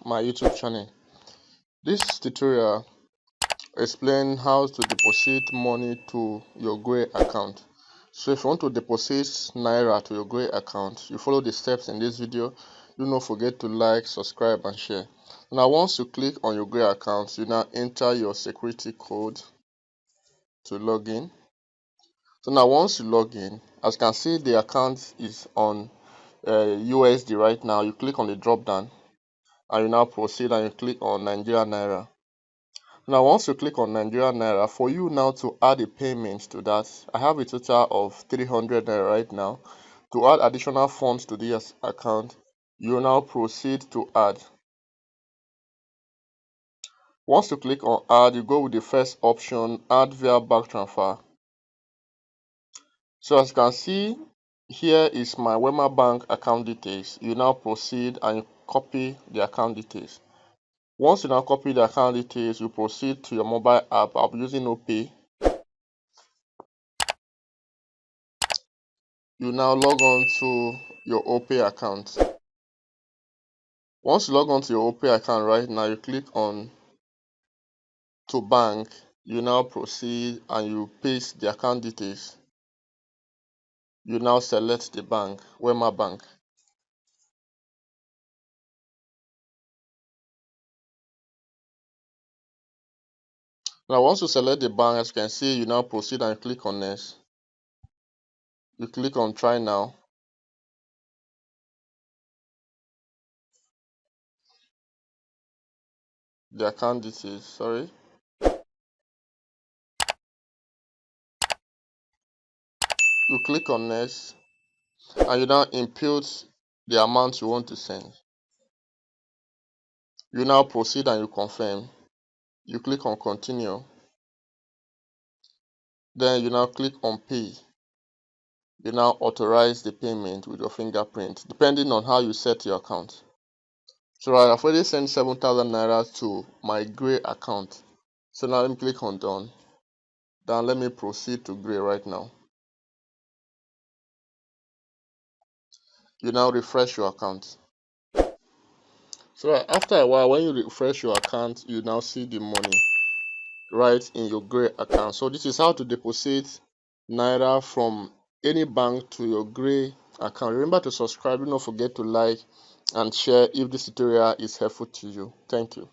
my YouTube channel. This tutorial explains how to deposit money to your Gray account. So if you want to deposit Naira to your Gray account, you follow the steps in this video. Do not forget to like, subscribe and share. Now once you click on your Gray account, you now enter your security code to log in. So now once you log in, as you can see, the account is on USD right now. You click on the drop down and you now proceed and you click on Nigeria Naira. Now once you click on Nigeria Naira, for you now to add a payment to that, I have a total of 300 Naira right now. To add additional funds to this account, you now proceed to add. Once you click on add, you go with the first option, add via bank transfer. So as you can see, here is my Wema Bank account details. You now proceed and you copy the account details. Once you now copy the account details, you proceed to your mobile app. I'll be using OPay. You now log on to your OPay account. Once you log on to your OPay account right now, you click on to bank. You now proceed and you paste the account details. You now select the bank, Wema Bank. Now once you select the bank, as you can see, you now proceed and click on next. You click on try now. The account details, sorry. You click on next and you now input the amount you want to send. You now proceed and you confirm. You click on continue. Then you now click on pay. You now authorize the payment with your fingerprint, depending on how you set your account. So I've already sent 7,000 Naira to my Gray account. So now let me click on done. Then let me proceed to Gray right now. You now refresh your account. So after a while, when you refresh your account, you now see the money right in your Gray account. So this is how to deposit Naira from any bank to your Gray account. Remember to subscribe. Do not forget to like and share if this tutorial is helpful to you. Thank you.